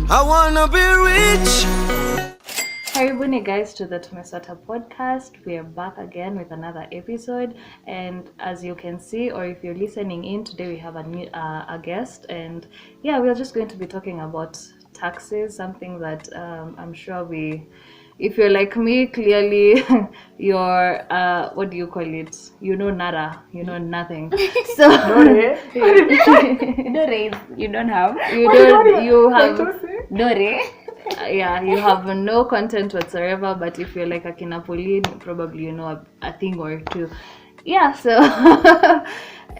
I wanna be rich. Karibuni guys to the Tume ota podcast. We are back again with another episode, and as you can see, or if you're listening in today, we have a guest, and yeah, we're just going to be talking about taxes, something that I'm sure if you're like me, clearly you're what do you call it? You know nada, you know nothing. So You don't have Dore. Yeah, you have no content whatsoever, but if you're like Akina Pauline, probably you know a thing or two. Yeah, so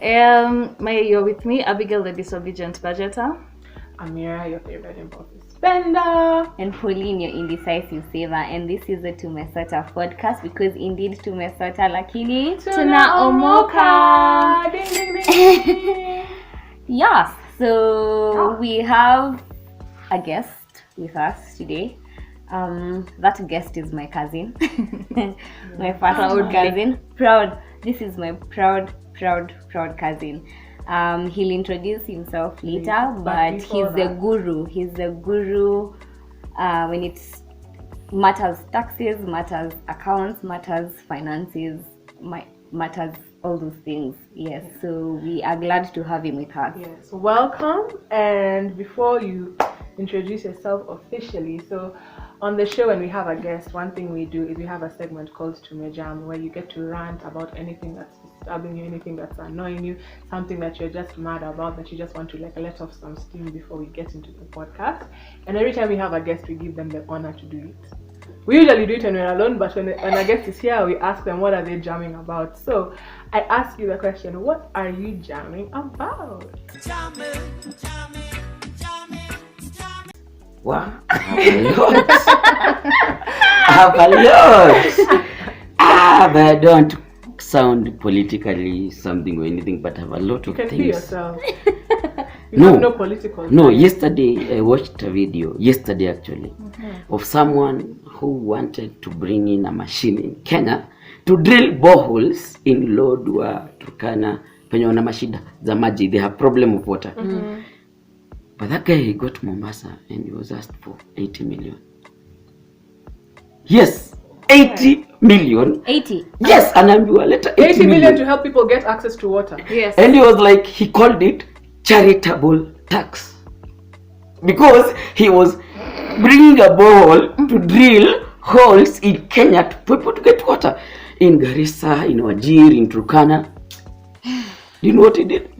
you're with me, Abigail the Disobedient budgeter, Amira, your favorite impulsive spender, and Pauline, your indecisive saver. And this is the Tume ota podcast, because indeed Tume ota lakini tunaomoka. Ding ding ding. Yes, so we have a guest with us today. That guest is my cousin. My first cousin. Proud. This is my proud cousin. He'll introduce himself later, but he's the guru. He's the guru when it matters taxes, matters accounts, matters finances, matters all those things. Yes, so we are glad to have him with us. Yes, welcome. And before you introduce yourself officially, so on the show when we have a guest, one thing we do is we have a segment called Tume Jam, where you get to rant about anything that's disturbing you, anything that's annoying you, something that you're just mad about, that you just want to like let off some steam before we get into the podcast. And every time we have a guest, we give them the honor to do it. We usually do it when we're alone, but when a guest is here, we ask them what are they jamming about. So I ask you the question, what are you jamming about? Wow, I have a lot. But I don't sound politically something or anything, but I have a lot of things. You can be yourself. No political. No, yesterday I watched a video, actually, of someone who wanted to bring in a machine in Kenya to drill boreholes in Lodwar, Turkana, penye wana mashida za maji. They have problem of water. But that guy, he got to Mombasa and he was asked for 80 million. Yes, 80 million. 80? Yes, and I'm later 80 million to help people get access to water. Yes. And he was like, he called it charitable tax. Because he was bringing a borehole to drill holes in Kenya to people to get water. In Garissa, in Wajir, in Turkana. You know what he did?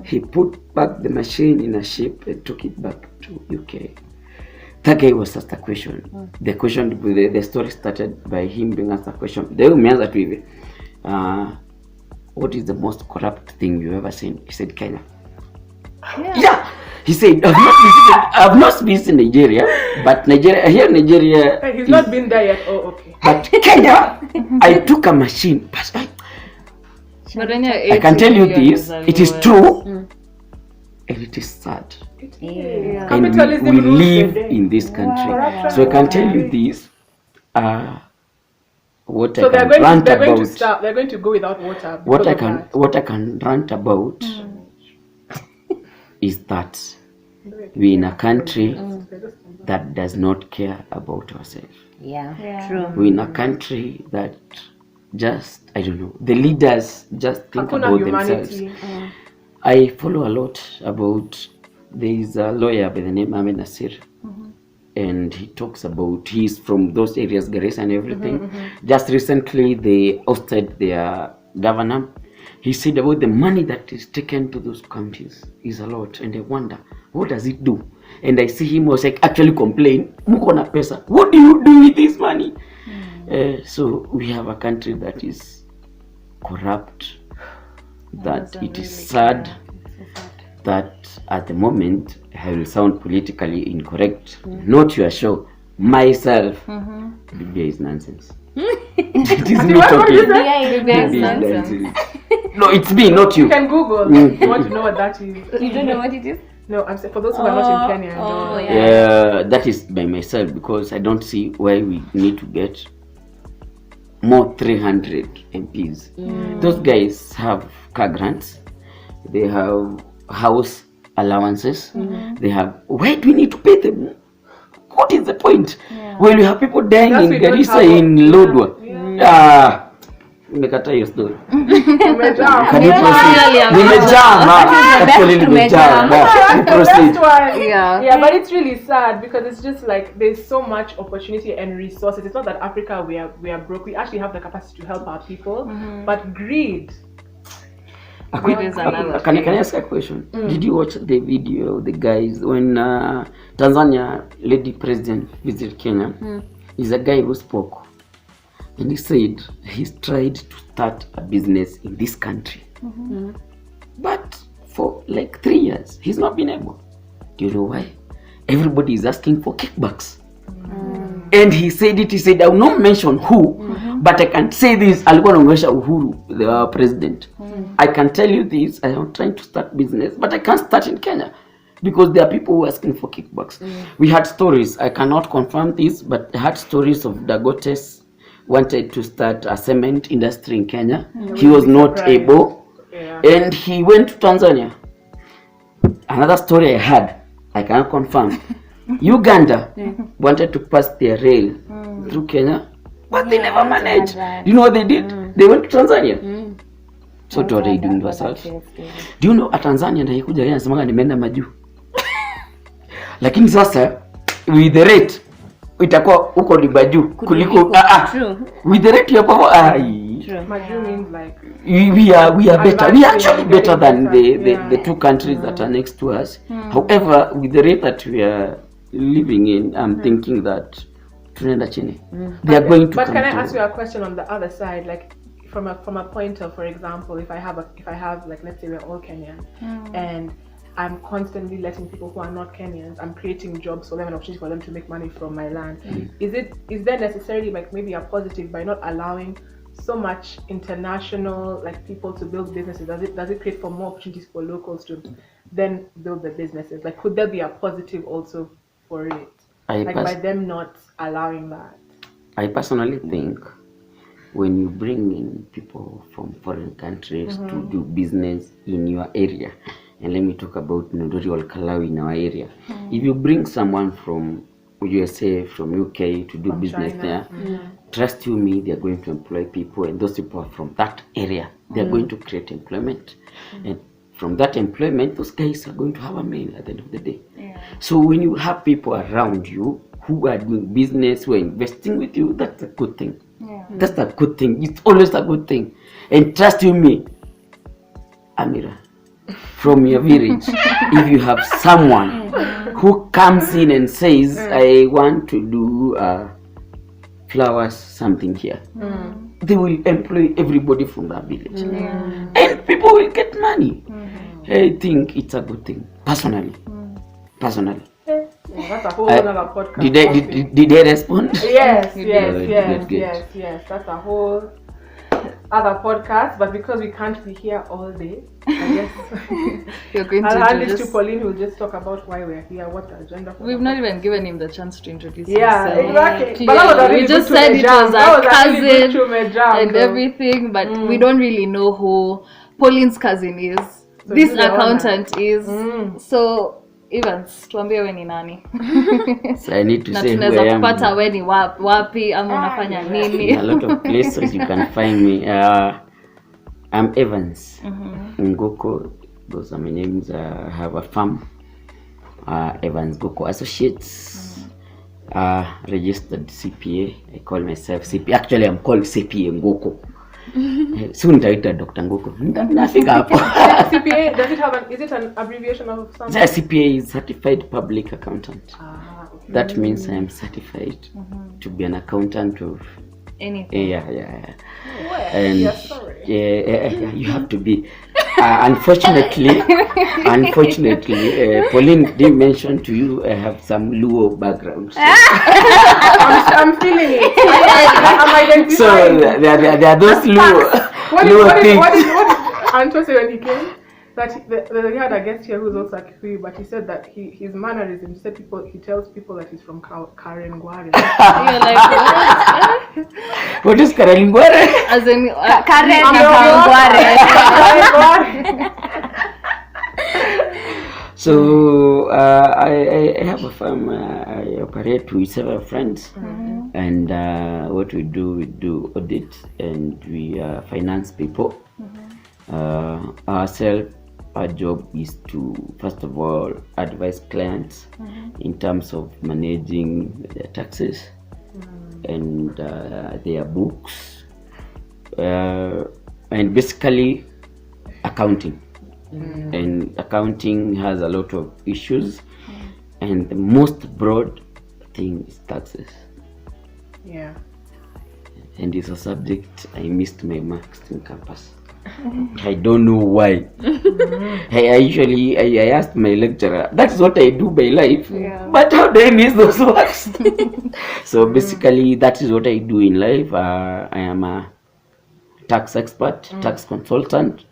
He put back the machine in a ship and took it back to UK. That guy was asked a question. The question, the story started by him being asked a question. What is the most corrupt thing you ever seen? He said Kenya. Yeah. He said, I've not visited Nigeria, but Nigeria. He's not been there yet. Oh, okay. But Kenya, I took a machine. But I can tell you this, it is true, and it is sad. Yeah. And we live in this country. Wow. So I can tell you this, what so I can rant about. They're going to go without water. What I can rant about is that we're in a country that does not care about ourselves. Yeah, true. We're in a country that just, I don't know, the leaders just think about themselves. I follow a lot about, there is a lawyer by the name Amidst, and he talks about, he's from those areas, Garissa and everything. Just recently they ousted their governor. He said about the money that is taken to those counties is a lot, and I wonder, what does it do? And I see him was like actually complain, Muko na pesa, what do you do with this money? So we have a country that is corrupt, that it is sad, that at the moment I will sound politically incorrect, not your show, myself, Bibia is nonsense. It is me talking. Bibia is nonsense. No, it's me, not you. You can Google if you want to know what that is. You don't know what it is? No, I'm saying for those who are not in Kenya. That is by myself, because I don't see why we need to get more 300 MPs. Those guys have car grants, they have house allowances. They have. Why do we need to pay them? What is the point? When you have people dying in Garissa, in Lodwar. Nimekata hiyo story. Nimejam. Yeah, but it's really sad because it's just like there's so much opportunity and resources. It's not that Africa we are broke. We actually have the capacity to help our people, but greed. Can I ask a question? Did you watch the video of the guys when Tanzania lady president visited Kenya? Is a guy who spoke. And he said he's tried to start a business in this country. But for like 3 years, he's not been able. Do you know why? Everybody is asking for kickbacks. And he said, I will not mention who, but I can say this, alikuwa anaongelesha Uhuru, the president. I can tell you this, I am trying to start business, but I can't start in Kenya. Because there are people who are asking for kickbacks. We had stories, I cannot confirm this, but I had stories of Dagotes wanted to start a cement industry in Kenya. He was not able, and he went to Tanzania. Another story I had, I cannot confirm. Uganda wanted to pass their rail through Kenya, but they never managed. You know what they did? They went to Tanzania. So what are they doing themselves? Do you know a Tanzania na ikuja Kenya nasemaga nimeenda majuu. Lakini sasa with the rate itakuwa huko ni majuu kuliko with the rate hapo majuu means like we are better. We are actually better than the two countries that are next to us. However, with the rate that we are living in, I'm thinking that tunaenda chini. They are going to. But can I ask you a question on the other side, like from a point of, for example, if I have like, let's say we're all Kenyan, and I'm constantly letting people who are not Kenyans, I'm creating jobs for them and opportunities for them to make money from my land. Is there necessarily like maybe a positive by not allowing so much international like people to build businesses? Does it create for more opportunities for locals to then build the businesses? Like, could there be a positive also for it? By them not allowing that? I personally think when you bring in people from foreign countries to do business in your area, and let me talk about Nodori or Kalawi in our area. If you bring someone from USA, from UK to do from business China. There, trust you me, they are going to employ people, and those people are from that area. They are going to create employment. And from that employment, those guys are going to have a meal at the end of the day. So when you have people around you who are doing business, who are investing with you, that's a good thing. That's a good thing. It's always a good thing. And trust you me, Amira, from your village, if you have someone who comes in and says, I want to do flowers something here, they will employ everybody from that village. And people will get money. I think it's a good thing, personally. That's a whole other podcast. Did they respond? Yes. That's a whole other podcast, but because we can't be here all day, I guess you're going to I'll hand this to Pauline, who will just talk about why we're here, what the agenda for. We've not even given him the chance to introduce himself. Exactly. But we just said it was our cousin and everything, but we don't really know who Pauline's cousin is. So this accountant is. So Evans, tuambie we ni nani? So I need to say who I am. Tunaweza kupata we ni wapi ama unafanya nini? In a lot of places you can find me. I'm Evans. Nguku, those are my names. I have a firm. Evans Nguku Associates. Registered CPA. I call myself CPA. Actually, I'm called CPA Nguku. Soon nitaita Dr. Nguku. Nafika hapo. CPA, does it have is it an abbreviation of something? CPA is Certified Public Accountant. Okay. That means I am certified to be an accountant of anything. Yeah. And you have to be. Unfortunately, Pauline did mention to you I have some Luo background. So. I'm feeling it. I'm identifying. So there are those Luo things. What did Anto say when he came? That he had a guest here who's also a Kikuyu, but he said that his mannerism, he tells people that he's from Karibuni. You're like, what? What is Karibuni? As in Karen. So I have a firm. I operate with several friends, and what we do audit, and we finance people. Ourselves, our job is to first of all advise clients in terms of managing their taxes and their books, and basically accounting. And accounting has a lot of issues, and the most broad thing is taxes. Yeah. And it's a subject I missed my marks in campus. I don't know why. I asked my lecturer, that's what I do by life, but how do I miss those works? So basically that is what I do in life. I am a tax expert, tax consultant,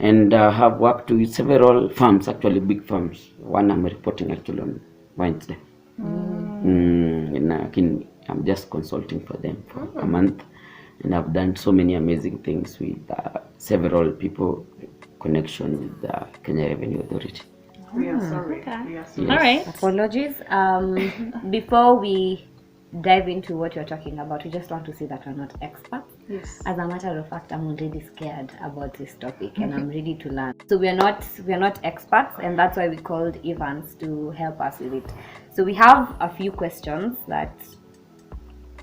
and have worked with several firms, actually big firms. One I'm reporting actually on Wednesday. And I'm just consulting for them for a month, and I've done so many amazing things with several people connection with the Kenya Revenue Authority. We are sorry. Okay. We are sorry. All right. Apologies. Before we dive into what you're talking about, we just want to say that we're not experts. Yes. As a matter of fact, I'm already scared about this topic and I'm ready to learn. So we are not experts, and that's why we called Evans to help us with it. So we have a few questions that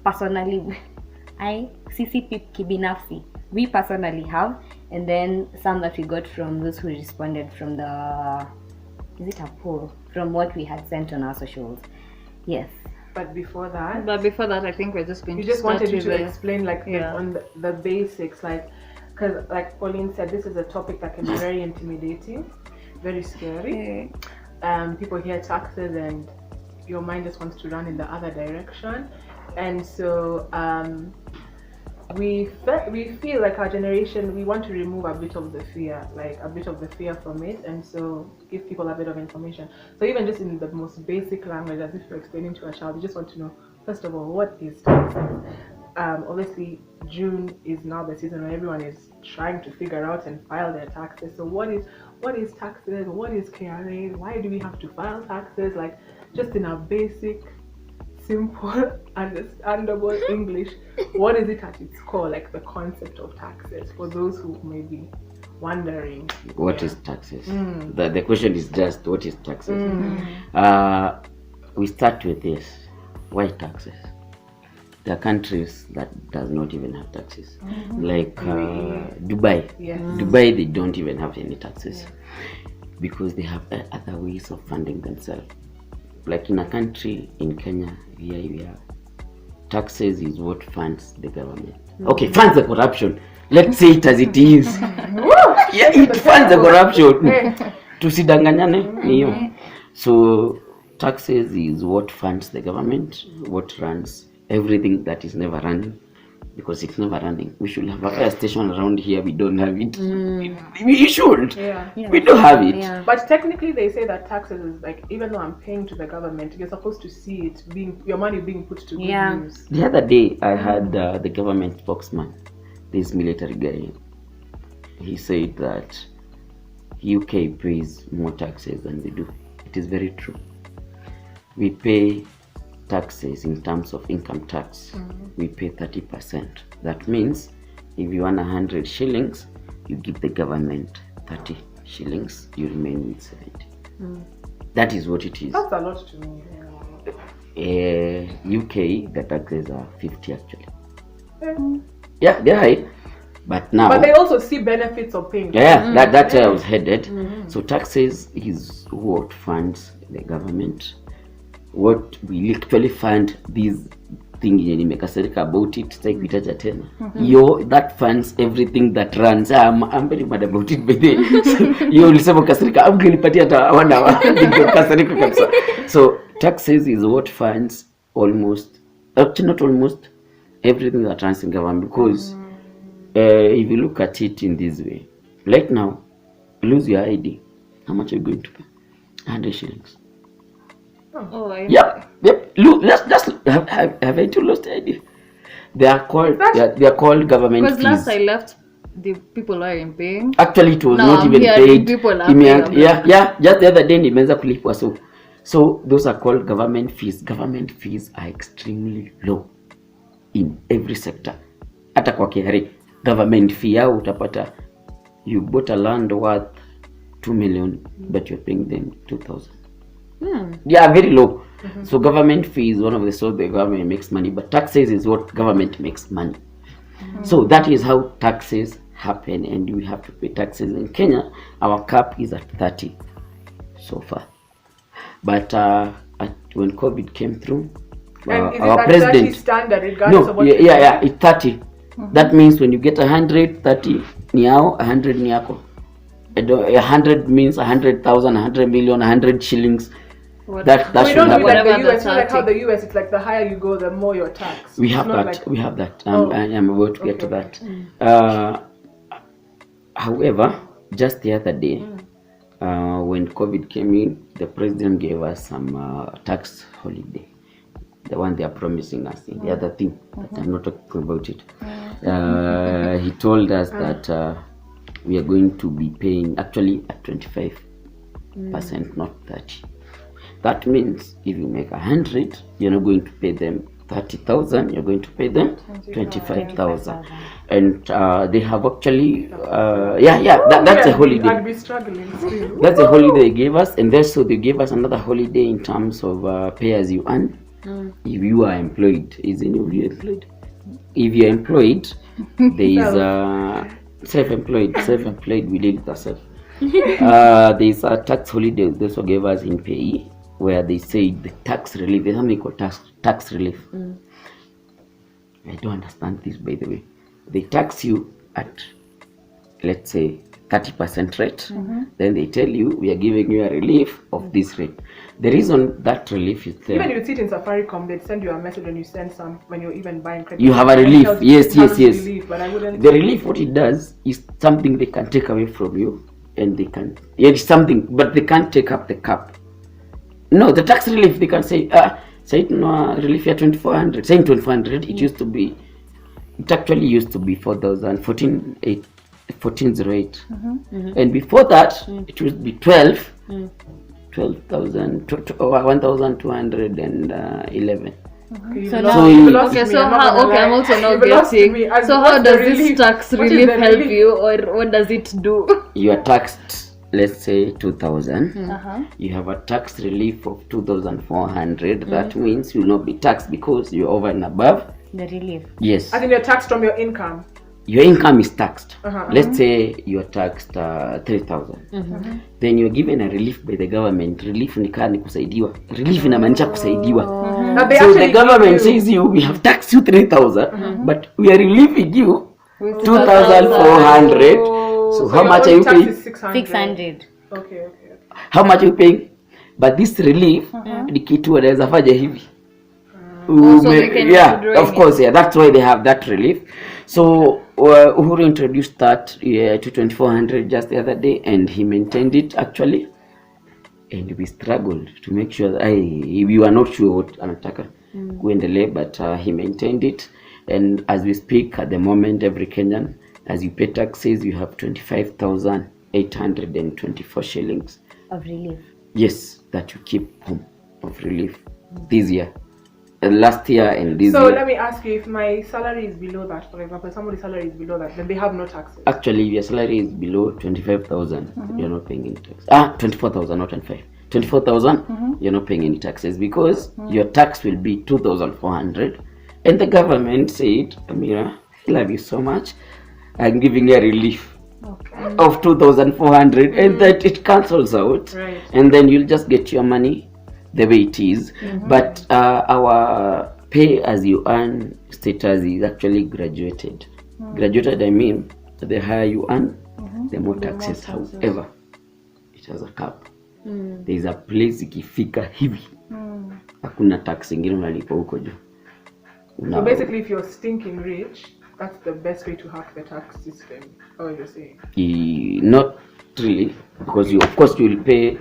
personally we personally have, and then some that we got from those who responded from the poll from what we had sent on our socials. Yes. But before that, I think we're just going we to just start wanted you with to the- explain on the basics, because like Pauline said, this is a topic that can be very intimidating, very scary. People hear taxes and your mind just wants to run in the other direction, and so we feel like our generation, we want to remove a bit of the fear from it, and so give people a bit of information. So even just in the most basic language, as if you're explaining to a child, you just want to know, first of all, what is taxes? Obviously June is now the season where everyone is trying to figure out and file their taxes. So what is taxes? What is KRA? Why do we have to file taxes? Like, just in a basic, simple, understandable English, what is it at its core, like the concept of taxes, for those who may be wondering what is taxes. The question is just what is taxes. We start with this. Why taxes? There are countries that does not even have taxes, like Dubai. Yes. Dubai, they don't even have any taxes because they have other ways of funding themselves. Like in a country in Kenya, here, taxes is what funds the government. Okay, funds the corruption. Let's say it as it is. It funds the corruption. Tusidanganyane niyo. So taxes is what funds the government, what runs everything that is never running, because it's never running. We should have a fire station around here. We don't have it. We should. We don't have it. Yeah. But technically, they say that taxes is like, even though I'm paying to the government, you're supposed to see it your money being put to good use. The other day, I had the government spokesman, this military guy. He said that UK pays more taxes than we do. It is very true. We pay taxes in terms of income tax. We pay 30%. That means if you earn 100 shillings, you give the government 30 shillings, you remain with 70. That is what it is. That's a lot to me. UK, the taxes are 50 actually. Yeah, they're high. But now, but they also see benefits of paying. That's where I was headed. So taxes is what funds the government. What we actually fund these things nimekasirika about it, sitaki kuitaja tena. That funds everything that runs. I'm very mad about it, by the way. Ulisema kasirika, ungenipatia hata 1 hour kasirika kabisa. So taxes is what funds almost, actually not almost, everything that runs in government, because if you look at it in this way, like now, lose your ID, how much are you going to pay? 100 shillings. Oh, I Yep. Look, just have I too lost the idea? They are called government because fees. last I left the people aren't paying. Actually, it was No, not I'm even hearing paid. people are paying. Yeah. Just the other day, nimeanza kulipwa. So those are called government fees. Government fees are extremely low in every sector. Hata kwa KRA, government fee yao utapata you bought a land worth 2 million, but you're paying them 2,000. Yeah, very low. So government fee is one of the sources the government makes money, but taxes is what government makes money. So that is how taxes happen, and we have to pay taxes in Kenya. Our cap is at 30 so far, but when COVID came through, and is our it president 30 standard regardless of what it's 30. That means when you get 100, 30 ni yao, 100 ni yako. 100 means 100,000, 100 million, 100 shillings. That we should don't do happen. like the US. It's not like how the US, it's like the higher you go, the more your tax. We have that. Like... We have that. I'm about to get to that. However, just the other day, when COVID came in, the president gave us some tax holiday. The one they are promising us. The other thing, but I'm not talking about it. He told us that we are going to be paying actually at 25%, not 30. That means if you make 100, you're not going to pay them 30,000. You're going to pay them 25,000. And they have actually, that's a holiday. I'd be struggling still. That's a holiday they gave us, and so they gave us another holiday in terms of pay as you earn. If you are employed, if you're employed, there is self-employed. We did it ourselves. There is a tax holiday they also gave us in pay, where they say the tax relief. There's something called tax relief. I don't understand this, by the way. They tax you at, let's say, 30% rate. Then they tell you we are giving you a relief of this rate. The reason that relief is there. Even if you see it in Safaricom, they'd send you a message when you send some, when you're even buying credit. You have a relief. Yes. Relief, but I wouldn't. The relief, what it does is something they can take away from you, and they can. It's something, but they can't take up the cap. No, the tax relief they can say, no relief here 2,400. Saying 2,400, it actually used to be 4,008. 1408, and before that it would be 12,000, 1,211. I'm also not getting. So how does this tax relief help you, or what does it do? You are taxed, let's say 2,000. You have a tax relief of 2,400. That means you will not be taxed because you're over and above the relief. Yes. I think you're taxed from your income. Your income is taxed. Let's say you're taxed 3,000. Then you're given a relief by the government. Relief ni kusaidiwa. Relief inamaanisha kusaidiwa. So the government says we have taxed you 3,000, but we are relieving you 2,400. So how much are you paying? 600. Okay. How much are you paying? But this relief, ni kitu wanaweza fanya hivi. Of course, that's why they have that relief. So Uhuru introduced that to 2,400 just the other day, and he maintained it actually. And we struggled to make sure that we were not sure what anataka kuendelea, but he maintained it. And as we speak at the moment, every Kenyan, as you pay taxes, you have 25,824 shillings of relief. Yes, that you keep home of relief this year. Last year and this year. So let me ask you, if my salary is below that, for example, somebody's salary is below that, then they have no taxes. Actually, if your salary is below 25,000, you're not paying any tax. 24,000, not 25. 24,000, you're not paying any taxes because your tax will be 2,400. And the government said, Amira, I love you so much. I'm giving you a relief of 2,400, and that it cancels out. Right. And then you'll just get your money the way it is. But our pay as you earn status is actually graduated. Graduated, I mean, the higher you earn, the more taxes. However, it has a cap. There is a place ikifika hivi, hakuna tax ingine unalipa huko juu. So basically, if you're stinking rich, that's the best way to hack the tax system. How are you saying? Not really, because you will pay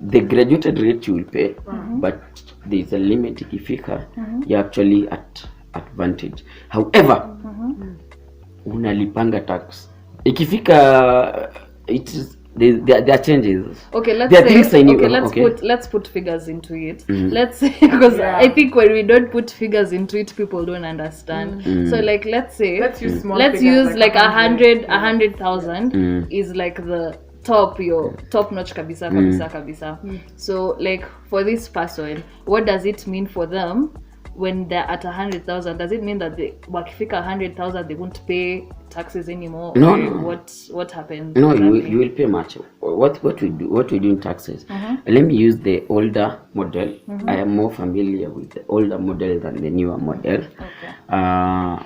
the graduated rate. You will pay, but there is a limit. Ikifika, you're actually at advantage. However, unalipanga tax ikifika it is there are changes. Okay, let's there are say, things I knew. let's put figures into it. Let's say, because I think when we don't put figures into it, people don't understand. So like let's use small figures, like 100,000 is like the top notch kabisa. So like for this person, what does it mean for them when they're at 100,000? Does it mean that wakifika 100,000 they won't pay taxes anymore? No. What happens? No, you will pay much. What we do in taxes. Let me use the older model. I am more familiar with the older model than the newer model. Okay.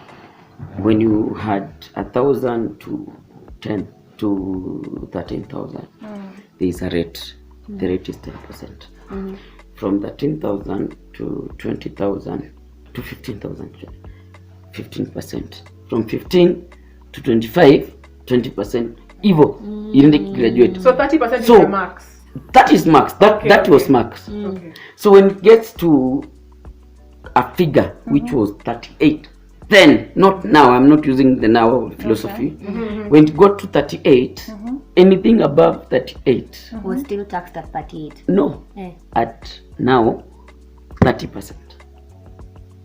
When you had 1,000 to 10 to 13,000, there is a rate. The rate is 10%. From 13,000 to 20,000 to 15,000, 15%. From 15 to 25, 20%. Evo, you didn't graduate. So 30% is the max. That is max. That was max. Okay. So when it gets to a figure which was 38, then, not now, I'm not using the now philosophy. When it got to 38, anything above 38 was still taxed at 38. No, at now 30%.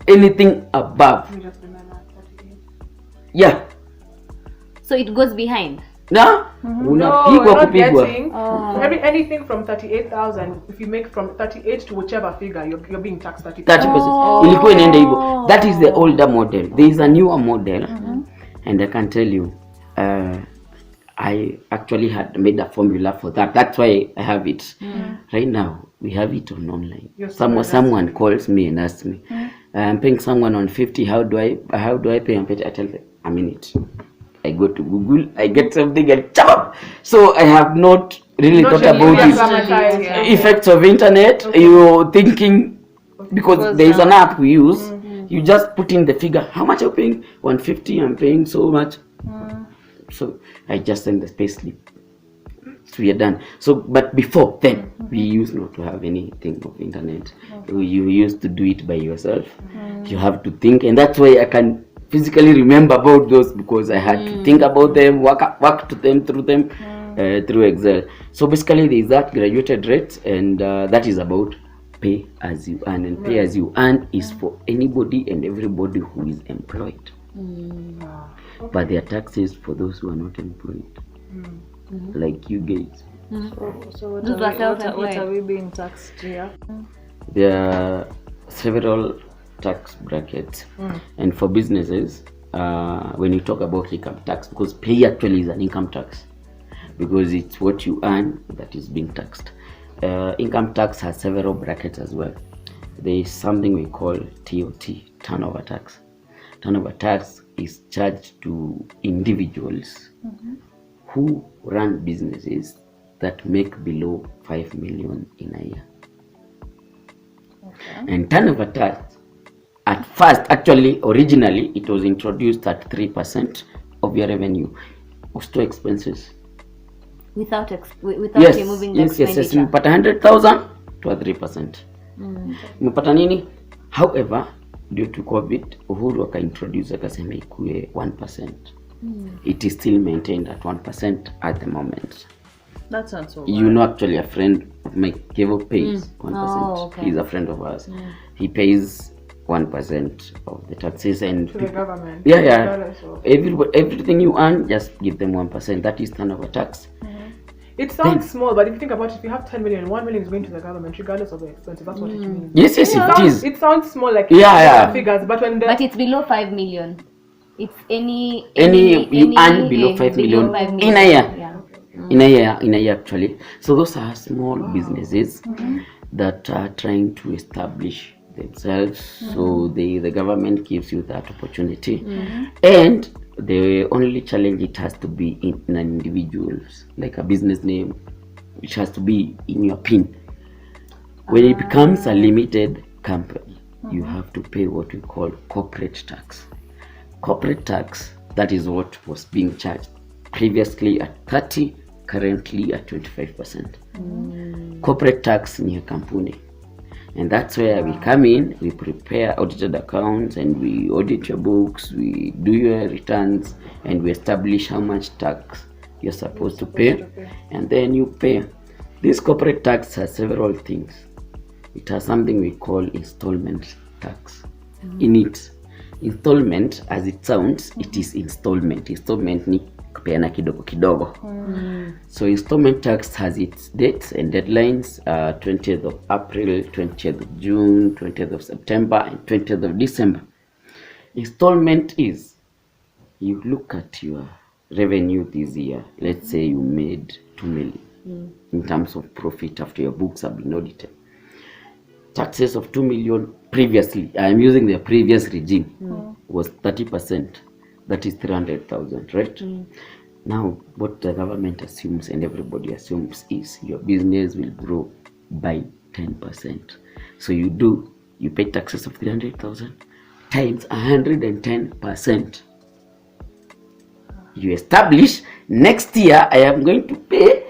Anything above, yeah. So it goes behind. Na unapigwa kupigwa. Anything from 38,000, if you make from 38 to whichever figure, you're being taxed 30%. Ilikuwa inaenda hivyo. That is the older model. There is a newer model, and I can tell you, I actually had made a formula for that. That's why I have it. Right now, we have it online. Someone calls me and asks me, I'm paying someone on 50. How do I pay? I tell them a minute. I go to Google, I get something and chop. So I have not really thought about it. Effects of internet. You're thinking, because there is an app we use. You just put in the figure. How much are you paying? 150. I'm paying so much. So I just send the payslip. So we are done. So, but before then, we used not to have anything of internet. You used to do it by yourself. You have to think, and that's why I can physically remember about those, because I had to think about them, work to them through Excel. So basically, there is that graduated rate, and that is about pay as you earn. And pay as you earn is for anybody and everybody who is employed. But there are taxes for those who are not employed, like you guys. So what are we being taxed here? There are several tax brackets, and for businesses, when you talk about income tax, because pay actually is an income tax, because it's what you earn that is being taxed. Income tax has several brackets as well. There is something we call TOT, turnover tax. Turnover tax is charged to individuals who run businesses that make below 5 million in a year. And turnover tax, at first, actually, originally, it was introduced at 3% of your revenue. Store expenses. Without removing the expenditure. Yes. You put 100,000 to a 3%. Umepata nini? However, due to COVID, Uhuru akaintroduce akasema ikuwe 1%. It is still maintained at 1% at the moment. That's not so bad. You know, actually, a friend of my Kevo pays 1%. Oh, okay. He's a friend of ours. He pays 1% of the taxes, and to the government. Yeah. Everything you earn, just give them 1%. That is turnover tax. It sounds small, but if you think about it, if you have 10 million, 1 million is going to the government, regardless of the expenses. That's what it means. Yes, it is. It sounds small, like figures, but when but it's below 5 million. It's any you earn below 5 million in a year. Yeah. In a year actually. So those are small businesses that are trying to establish themselves. So the government gives you that opportunity, and the only challenge, it has to be in an individual's, like a business name, which has to be in your PIN. When it becomes a limited company, you have to pay what we call corporate tax. Corporate tax, that is what was being charged previously at 30, currently at 25%. Corporate tax ni ya kampuni. And that's where we come in, we prepare audited accounts and we audit your books, we do your returns, and we establish how much tax you're supposed to pay, and then you pay. This corporate tax has several things. It has something we call installment tax. In it, installment, as it sounds, it is installment. Installment ni kupeana kidogo kidogo. So installment tax has its dates and deadlines, 20th of April, 20th of June, 20th of September, and 20th of December. Installment is, you look at your revenue this year. Let's say you made 2 million in terms of profit after your books have been audited. Taxes of 2 million previously, I am using the previous regime, was 30%. That is 300,000, right? Now, what the government assumes and everybody assumes is your business will grow by 10%. So you pay taxes of 300,000 times 110%. You establish, next year I am going to pay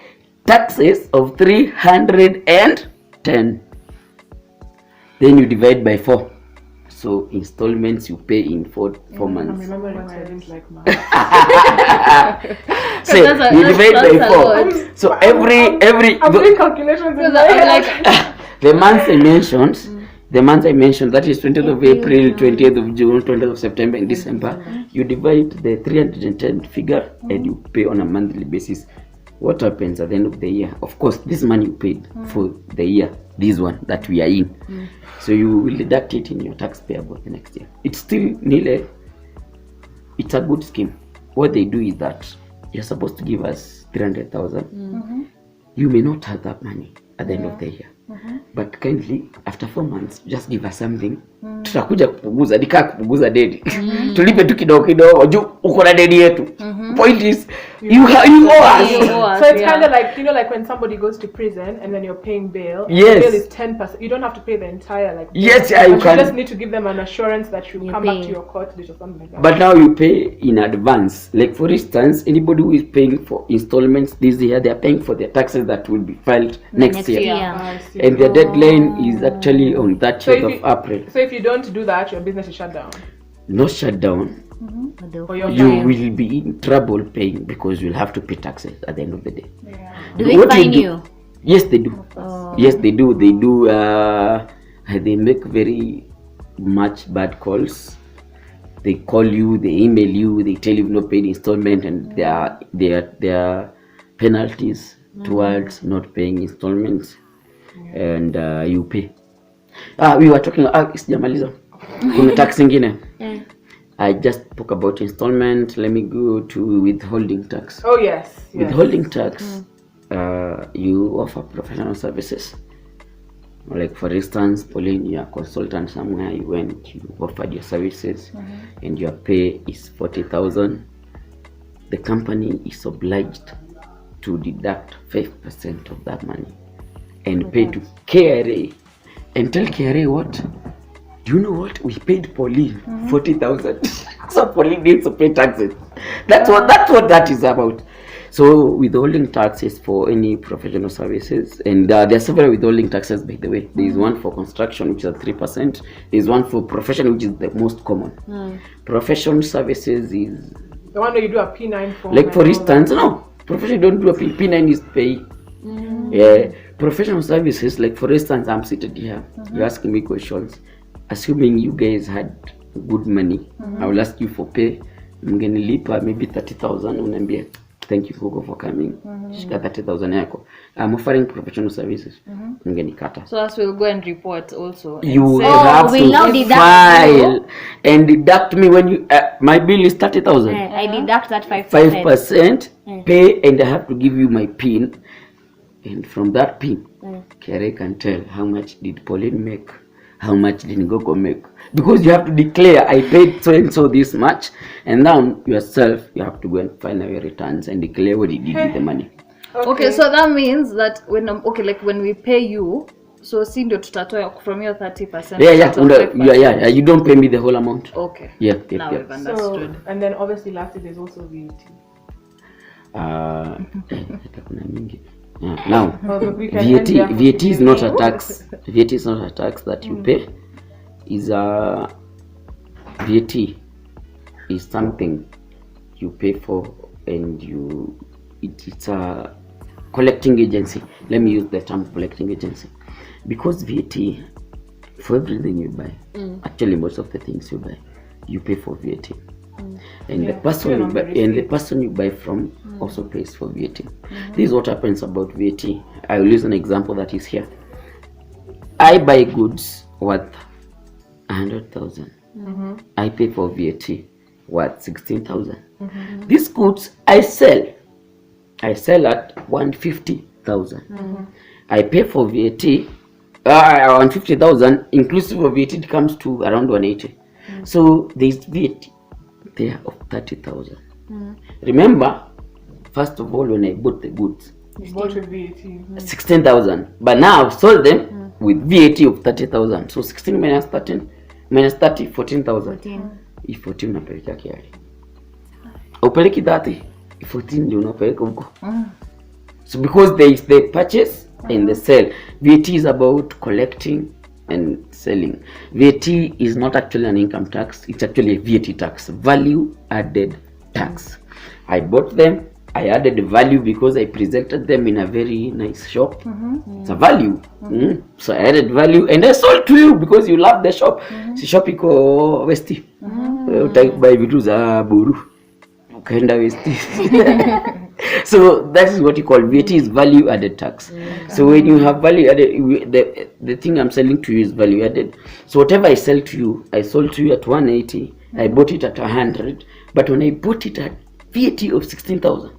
taxes of 310. Then you divide by 4. So installments you pay in 4 months. I'm remembering why I didn't like math. So you divide by 4. So every I'm doing calculations in my head. the months I mentioned, that is 20th of April, 20th of June, 20th of September, and December. You divide the 310 figure and you pay on a monthly basis. What happens at the end of the year? Of course, this money you paid for the year, this one that we are in. So you will deduct it in your tax payable the next year. It's still nearly, it's a good scheme. What they do is that you're supposed to give us 300,000. You may not have that money at the end of the year. But kindly, after 4 months, just give us something. Tutakuja kupunguza, dika kupunguza dedi. Tulipe tu kidogo kidogo, juu uko na dedi yetu. Point is, you owe us. So it's kind of like, like when somebody goes to prison and then you're paying bail. Yes. Bail is 10%. You don't have to pay the entire bail. Yes, yeah, you can. You just need to give them an assurance that you come back to your court date or something like that. But now you pay in advance. Like for instance, anybody who is paying for installments this year, they are paying for their taxes that will be filed next year. And the deadline is actually on 30th of April. So if you don't do that, your business is shut down. Not shut down. You will be in trouble paying because you'll have to pay taxes at the end of the day. Do they fine you? Yes, they do. Yes, they do. They do. They make very much bad calls. They call you, they email you, they tell you not paid installment, and there are penalties towards not paying installments, and you pay. We were talking. Sijamaliza. Kuna tax ingine. I just spoke about installment. Let me go to withholding tax. Oh yes. Withholding tax. You offer professional services. Like for instance, Pauline, you are a consultant somewhere. You went, you offered your services, and your pay is 40,000. The company is obliged to deduct 5% of that money and pay to KRA. And tell KRA what? Do you know what? We paid Pauline 40,000. So Pauline needs to pay taxes. That's what that is about. So withholding taxes for any professional services, and there are several withholding taxes, by the way. There is one for construction, which is at 3%. There is one for profession, which is the most common. Professional services is the one where you do a P9 form. Like for instance, no, profession don't do a P9 is pay. Professional services, like for instance, I'm seated here. You're asking me questions. Assuming you guys had good money, I will ask you for pay. Mgenilipa maybe 30,000. Unambia, thank you Google for coming. Shika 30,000 yako. I'm offering professional services. Mgenikata. So as we'll go and report also. You have to file and deduct me when you. My bill is 30,000. I deduct that 5%. 5%. Pay, and I have to give you my PIN. And from that PIN, Kere can tell how much did Pauline make, how much did Nguku make. Because you have to declare, I paid so and so this much, and now yourself, you have to go and file your returns and declare what you did with the money. Okay, so that means that when we pay you, so ndio tutatoa from your 30%. Yeah. You don't pay me the whole amount. Okay. Yeah. Now we've understood. So, and then obviously lastly, there's also VAT. Now, VAT is not a tax. VAT is not a tax that you pay. Is a VAT is something you pay for, and it's a collecting agency. Let me use the term collecting agency, because VAT, for everything you buy, actually most of the things you buy, you pay for VAT. And the person you buy from also pays for VAT. This is what happens about VAT. I will use an example that is here. I buy goods worth 100,000. I pay for VAT worth 16,000. These goods I sell at 150,000. I pay for VAT 150,000, inclusive of VAT, it comes to around 180. So there is VAT there of 30,000. Remember, first of all, when I bought the goods, You bought with VAT. 16,000, but now I've sold them with VAT of 30,000. So 16 minus 13 minus 30, 14,000. If 14 unapeleka kiasi, upeleki 30, if 14 ndio unapeleka huko. So because there is the purchase and the sale, VAT is about collecting and selling. VAT is not actually an income tax, it's actually a VAT tax, value added tax. I bought them, I added value because I presented them in a very nice shop. It's a value. So I added value and I sold to you because you love the shop. Si shop iko Westi. Buy vitu za buru. Ukaenda Westi. So that is what you call VAT, is value added tax. So when you have value added, the thing I'm selling to you is value added. So whatever I sell to you, I sold to you at 180. I bought it at 100. But when I bought it at VAT of 16,000.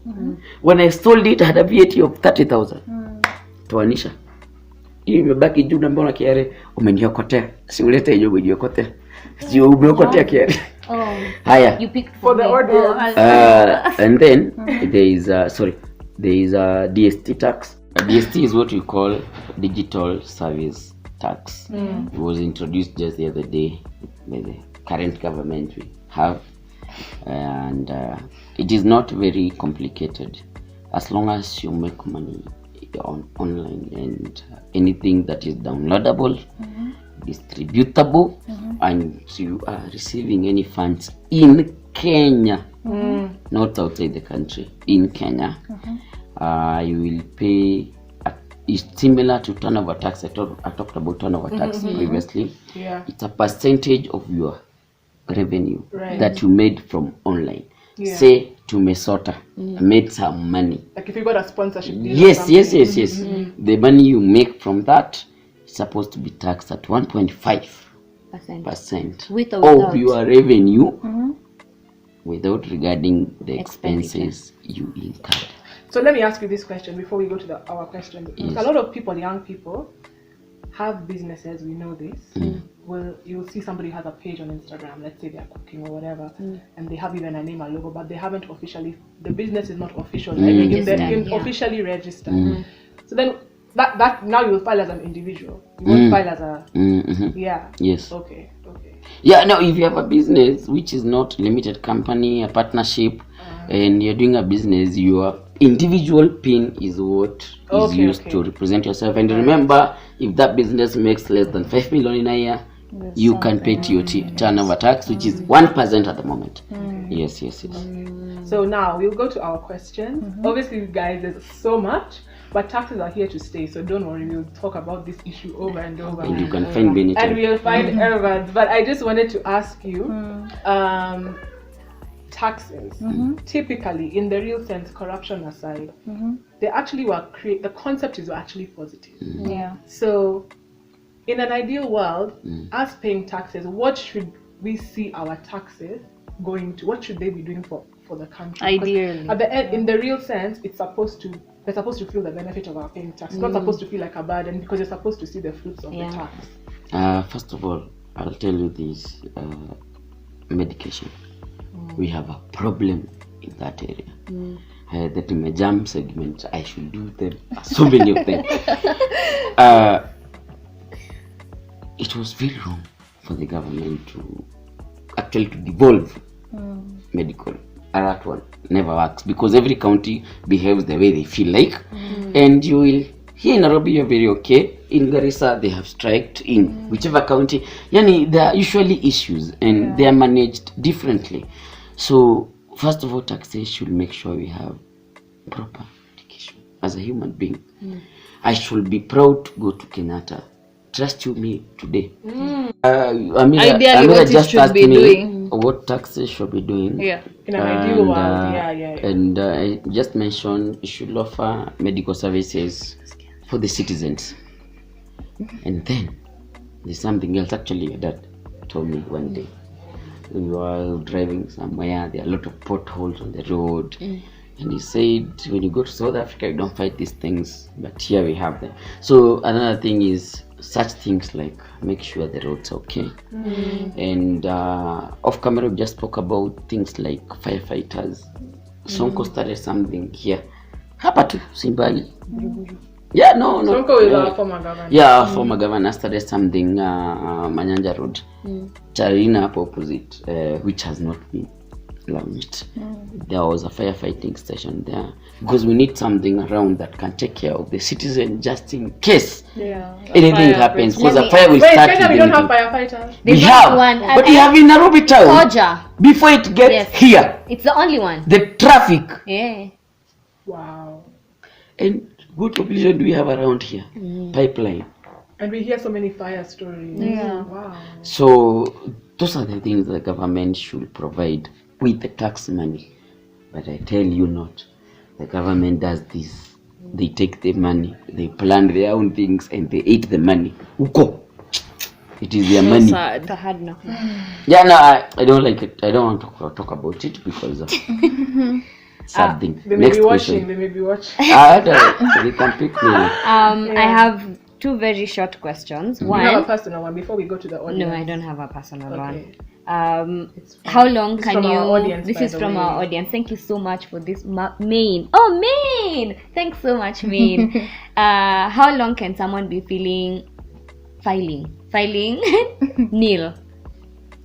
When I sold it, I had a VAT of 30,000. Tuanisha. Hii imebaki juu na mbona kiare umeniokotea. Si ulete hiyo umeniokotea. Si umeokotea kiare. Haya. You picked For the audience. And then there is a DST tax. DST is what we call digital service tax. It was introduced just the other day by the current government we have. And it is not very complicated as long as you make money online, and anything that is downloadable, distributable, and you are receiving any funds in Kenya, not outside the country, in Kenya, you will pay. It's similar to turnover tax. I talked about turnover tax previously. It's a percentage of your revenue that you made from online. Say Tume ota made some money. Like if you got a sponsorship deal. Yes. The money you make from that is supposed to be taxed at 1.5% of your revenue, without regarding the expenses you incurred. So let me ask you this question before we go to our questions. Yes. A lot of people, young people, have businesses, we know this. You'll see somebody has a page on Instagram, let's say they're cooking or whatever, and they have even a name, a logo, but they haven't officially, the business is not official, officially registered. So then that now you'll file as an individual. You won't file as a Yes. Okay. Yeah, no, if you have a business which is not limited company, a partnership, and you're doing a business, your individual PIN is what is used to represent yourself. And remember, if that business makes less than 5 million in a year, you can pay TOT, turnover tax, which is 1% at the moment. Yes. So now we'll go to our questions. Obviously, guys, there's so much, but taxes are here to stay. So don't worry, we'll talk about this issue over and over. And you can find Benito. And we'll find Ervan. But I just wanted to ask you, taxes, typically, in the real sense, corruption aside, they actually were the concept is actually positive. So in an ideal world, us paying taxes, what should we see our taxes going to? What should they be doing for the country? Ideally, at the end, in the real sense, they're supposed to feel the benefit of our paying tax. It's not supposed to feel like a burden, because you're supposed to see the fruits of the tax. First of all, I'll tell you this: medication. We have a problem in that area. The Tume Jam segment, I should do them, so many of them. It was very wrong for the government to devolve medical. That one never works, because every county behaves the way they feel like, and you will Here in Nairobi, you're very okay. In Garissa, they have striked. In whichever county, yani, there are usually issues and they are managed differently. So, first of all, taxes should make sure we have proper education. As a human being, I should be proud to go to Kenyatta. Trust you me today. Amira just asked me what taxes should be doing. Yeah. In an ideal world, And I just mentioned you should offer medical services for the citizens. And then there's something else. Actually, your dad told me one day. We were driving somewhere, there are a lot of potholes on the road. And he said, when you go to South Africa, you don't fight these things, but here we have them. So another thing is such things like make sure the roads are okay. And off camera, we just spoke about things like firefighters. Sonko started something here. Hapa tu, Simbali. Yeah, no. Sonko is our former governor. Yeah, our former governor started something, Manyanja Road. Charina up opposite, which has not been launched. There was a firefighting station there because we need something around that can take care of the citizen just in case anything happens, because a fire will start. Kenya, we don't have firefighters. We have one, but we have in Nairobi town. Before it gets here, it's the only one. The traffic. Yeah. Wow. And what population do we have around here? Pipeline. And we hear so many fire stories. Yeah. Wow. So those are the things the government should provide with the tax money. But I tell you not. The government does this. They take the money, they plan their own things, and they eat the money. Uko. It is their money. Sad. No. Yeah, no, I don't like it. I don't want to talk about it because of something. They may be watching. They can pick me. I have two very short questions. One. You have a personal one before we go to the audience. No, I don't have a personal one. How long can you? This is from our audience. Thank you so much for this, Maine. Oh, Maine! Thanks so much, Maine. How long can someone be filing nil?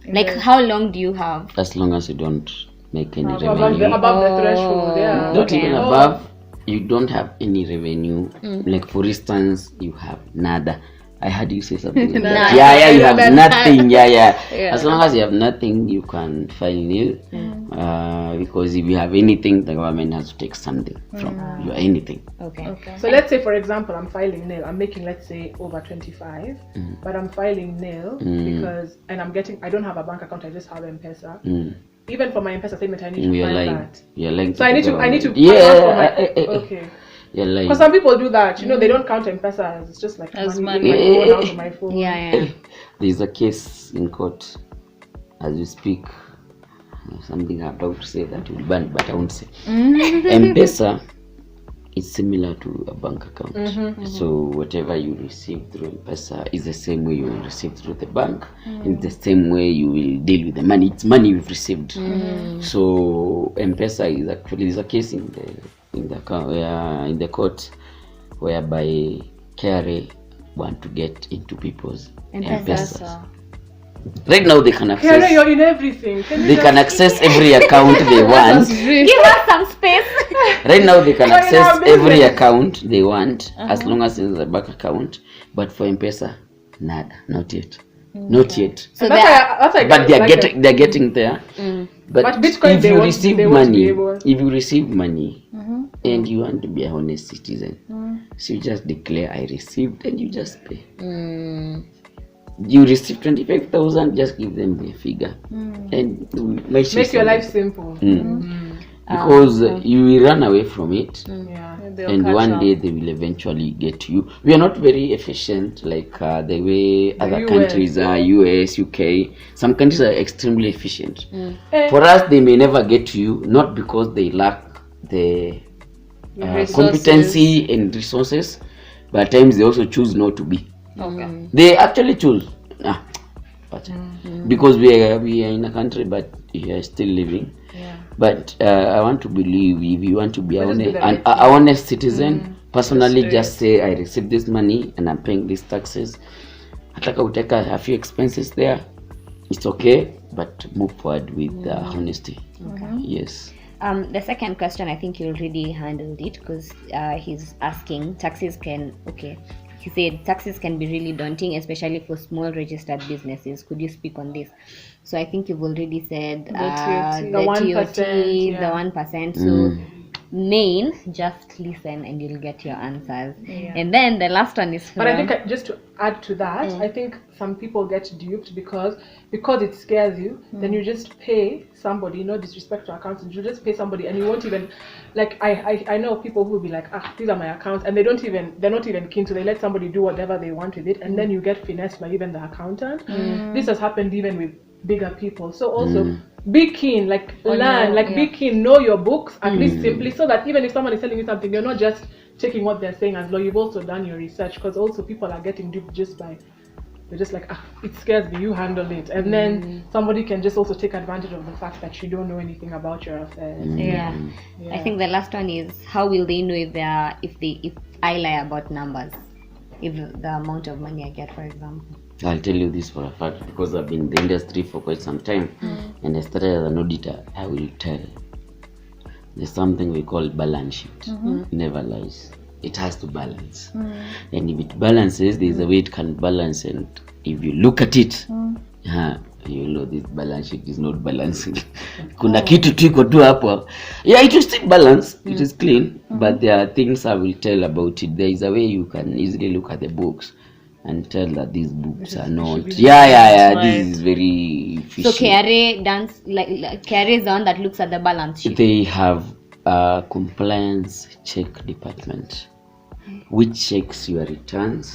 Like, how long do you have? As long as you don't make any revenue. Above the threshold, yeah. Not even above. You don't have any revenue. Like, for instance, you have nada. I heard you say something like that. Yeah, you have nothing. Yeah. As long as you have nothing, you can file nil. Because if you have anything, the government has to take something from your anything. Okay. So let's say, for example, I'm filing nil. I'm making, let's say, over 25, but I'm filing nil because, and I don't have a bank account. I just have M-Pesa. Even for my M-Pesa statement, I need to file that. You're lying. So I need to. Yeah. Okay. You're lying. Because some people do that. They don't count M-Pesa. It's just like as money. Out of my phone. Yeah. There's a case in court as we speak. Something I'm about to say that will ban, but I won't say. M-Pesa is similar to a bank account. So whatever you receive through M-Pesa is the same way you will receive through the bank, and the same way you will deal with the money. It's money you've received. So M-Pesa is actually, there's a case in the court whereby KRA want to get into people's M-Pesas. Right now they can access. KRA, you're in everything. They can access every account they want. Give us some space. Right now they can access every account they want as long as it's a bank account. But for M-Pesa, nada, not yet. Not yet. So but they're getting there. But Bitcoin, if you receive money and you want to be a honest citizen, so you just declare I received and you just pay. You receive 25,000, just give them the figure and make your life simple. Because you will run away from it, and one day they will eventually get to you. We are not very efficient like the way other countries are, US, UK. Some countries are extremely efficient. For us, they may never get to you, not because they lack the competency and resources, but at times they also choose not to be. They actually choose. Because we are in a country, but we are still living. But I want to believe if you want to be an honest citizen, personally just say I received this money and I'm paying these taxes. Ataka uteka a few expenses there, it's okay, but move forward with honesty. Yes. The second question, I think you already handled it because he's asking he said taxes can be really daunting, especially for small registered businesses. Could you speak on this? So I think you've already said the TOT, the 1%. So main, just listen and you'll get your answers. And then the last one is but I think just to add to that, I think some people get duped because it scares you. Then you just pay somebody, no disrespect to accountants, you just pay somebody and you won't even, like I know people who will be like, these are my accounts, and they're not even keen, so they let somebody do whatever they want with it, and then you get finessed by even the accountant. This has happened even with bigger people. So also be keen, like learn, be keen, know your books at least simply, so that even if someone is telling you something, you're not just taking what they're saying as law, you've also done your research, because also people are getting duped just by, they're just like, it scares me, you handle it, and then somebody can just also take advantage of the fact that you don't know anything about your affairs. I think the last one is, how will they know if I lie about numbers, if the amount of money I get, for example? I'll tell you this for a fact, because I've been in the industry for quite some time, and I started as an auditor. I will tell. There's something we call balance sheet. Never lies. It has to balance. And if it balances, there's a way it can balance, and if you look at it, you know this balance sheet is not balancing. Kuna kitu tiko tu hapo. Yeah, it will still balance. It is clean, but there are things I will tell about it. There is a way you can easily look at the books and tell that these books are not. This is very fishy. So KRA KRA is the one that looks at the balance sheet. They have a compliance check department which checks your returns,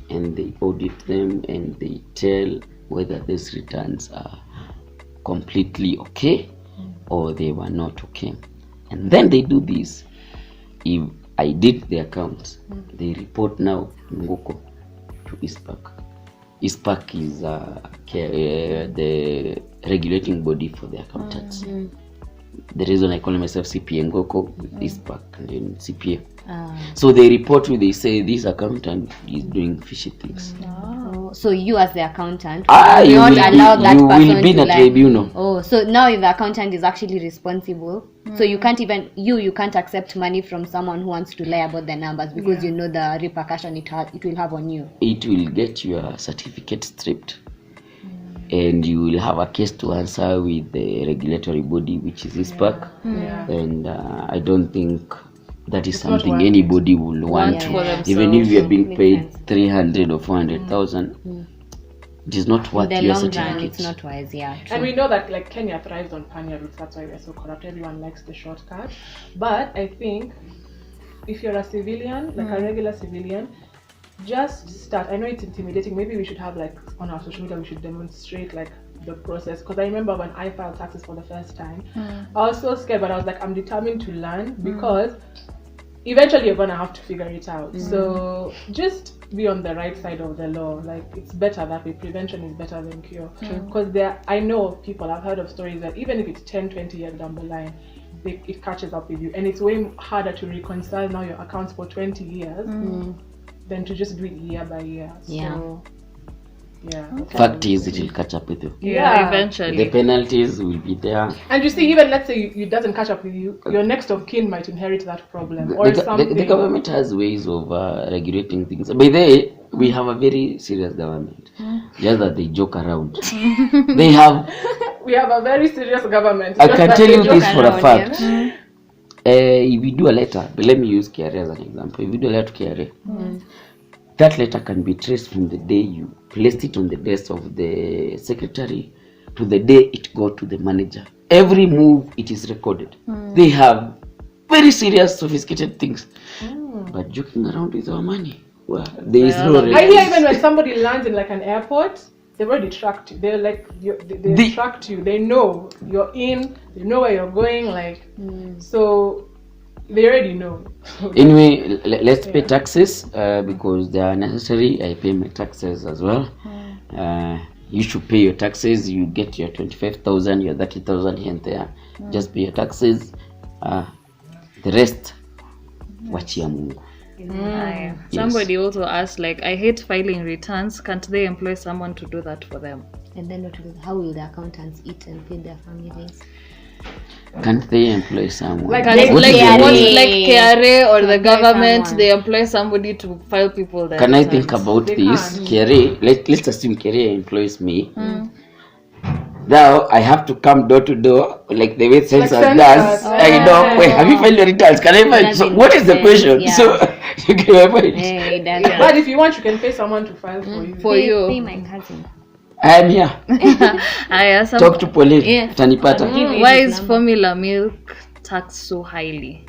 and they audit them, and they tell whether these returns are completely okay or they were not okay. And then they do this. If I did the accounts, they report now Nguku to ISPAC. ISPAC is the regulating body for the accountants. The reason I call myself CPA Nguku, ISPAC and then CPA. So they report you, they say this accountant is doing fishy things. So you as the accountant will not allow that person to lie. Tribunal. Oh, so now if the accountant is actually responsible, so you can't even you can't accept money from someone who wants to lie about the numbers, because you know the repercussion it will have on you. It will get your certificate stripped, and you will have a case to answer with the regulatory body, which is ISPAC. And I don't think that is something anybody will want to. Even if you are being paid 300 or 400,000, it is not worth your certificate. It's not wise, And we know that like Kenya thrives on panya routes. That's why we're so corrupt. Everyone likes the shortcut. But I think if you're a civilian, like a regular civilian, just start. I know it's intimidating. Maybe we should have like on our social media, we should demonstrate like the process, because I remember when I filed taxes for the first time, I was so scared, but I was like, I'm determined to learn, because eventually you're gonna have to figure it out. So just be on the right side of the law. Like, it's better that way. Prevention is better than cure. Because I know of people, I've heard of stories that even if it's 10-20 years down the line, it catches up with you, and it's way harder to reconcile now your accounts for 20 years than to just do it year by year. So fact is, it will catch up with you. Eventually. The penalties will be there. And you see, even let's say it doesn't catch up with you, your next of kin might inherit that problem or something. The government has ways of regulating things. By the way, we have a very serious government. Just that they joke around. They have. We have a very serious government. I can tell you this for a fact. If you do a letter, but let me use KRA as an example. If you do a letter to KRA, that letter can be traced from the day you placed it on the desk of the secretary to the day it got to the manager. Every move, it is recorded. They have very serious, sophisticated things. But joking around with our money, well, there is no. I hear even when somebody lands in like an airport, they've already tracked you. They're like, they tracked you. They know you're in. They know where you're going. Like, so they already know. Anyway, let's pay taxes because they are necessary. I pay my taxes as well. You should pay your taxes. You get your 25,000, your 30,000 here and there. Just pay your taxes. The rest, wachia Mungu. Somebody also asked, like, I hate filing returns. Can't they employ someone to do that for them? And then how will the accountants eat and feed their families? Can't they employ someone? Like Can, What like, is the what, meaning? like KRA or the government, someone. they employ somebody to file people there. Can I think about They this? can't. KRA, let's assume KRA employs me. Now I have to come door to door like the way census census. does. I know. Wait, have you filed your returns? Can I find? So what is the question? Yeah. So you get my point. Hey, that's But if you want, you can pay someone to file for you. For you. Pay my cousin. I am here. Talk to Pauline. Yeah. Tanipata. Why is formula milk taxed so highly?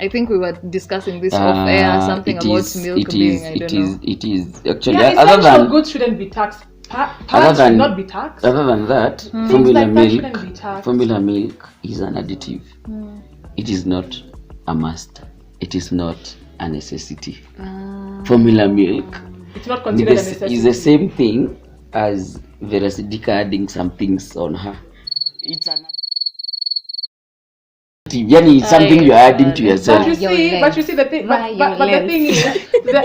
I think we were discussing this off air, something about milk being, I don't know. It is actually Yeah, other essential than goods shouldn't be taxed. Other Parts than- should not be taxed. other than that, Things formula like that milk. shouldn't be taxed. Formula milk is an additive. It is not a must. It is not a necessity. Formula milk It's not considered a is necessity. the same thing as Verasidika adding some things on her. It's an additive. Yani it's something you're adding to yourself. But you see the thing. But the thing is,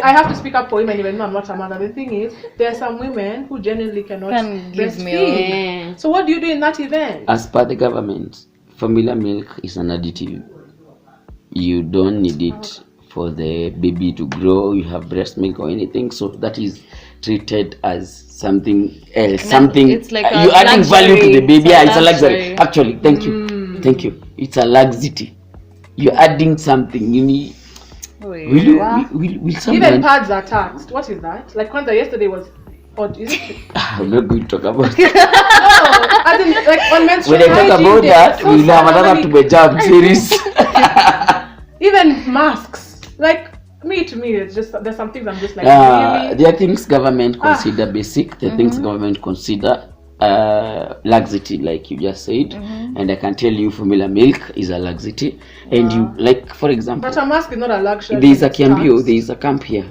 I have to speak up for women even though I'm not a mother. The thing is, there are some women who genuinely cannot Can give breastfeed. milk. Yeah. So what do you do in that event? As per the government, formula milk is an additive. You don't need it for the baby to grow. You have breast milk or anything, so that is treated as something else. Something it's like a you're adding value to the luxury. baby. It's a Yeah, it's a luxury. luxury. Actually, thank you. It's a luxury. You're adding something. You need. Wait, Will someone? Even pads are taxed. What is that? Like Kwanzaa yesterday was. Or is it? I'm not going to talk about. No, as in, like on menstrual When I talk hygiene about day, that, so we'll have another many- Tume Jam series. Even masks. Like to me, it's just there's some things I'm just like really. There are things government consider basic. There are things government consider laxity, like you just said. And I can tell you, formula milk is a laxity. And you, like, for example, But a mask is not a luxury. there is a it's cambio, taxed. there is a camp here.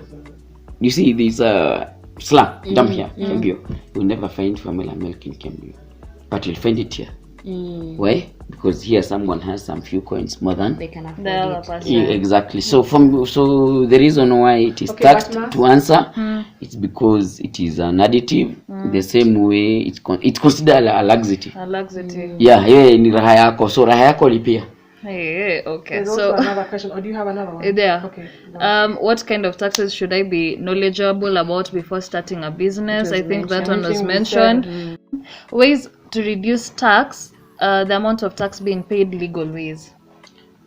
You see, there is a slang, dump here, cambio. You'll never find formula milk in cambio, but you'll find it here. Why? Because here someone has some few coins more than They can afford the other it. person. yeah, exactly. So so the reason why it is Okay, taxed, but to answer, it's because it is an additive. The same way it's considered a laxity. A laxity. Yeah, ni raha yako. So raha yako lipia. Hey, okay. There's So also another question. Or do you have another one? there. Okay. What kind of taxes should I be knowledgeable about before starting a business? I think that one was mentioned. mentioned. Ways to reduce tax, the amount of tax being paid legal ways.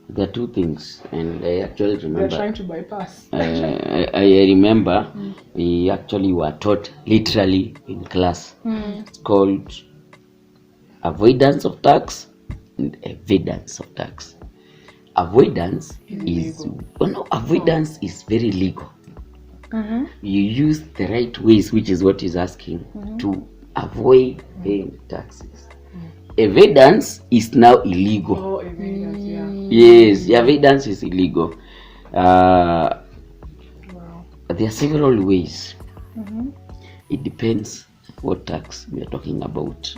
There are two things, and I actually We're remember. trying to bypass. I remember we actually were taught literally in class. It's called avoidance of tax and evidence of tax. Avoidance is avoidance is very legal. You use the right ways, which is what is asking, to avoid paying taxes. Evidence is now illegal. Oh, evidence, yeah. Yes, the evidence is illegal. There are several ways. It depends what tax we are talking about.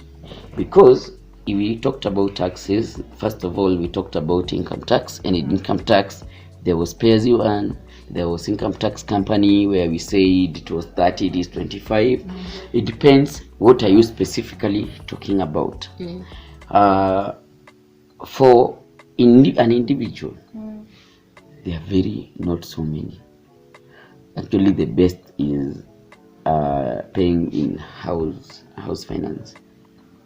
Because if we talked about taxes, first of all, we talked about income tax. And in income tax, there was pay as you earn. There was income tax company where we said it was 30, it is 25. It depends what are you specifically talking about. For an individual, there are very not so many. Actually, the best is paying in house finance,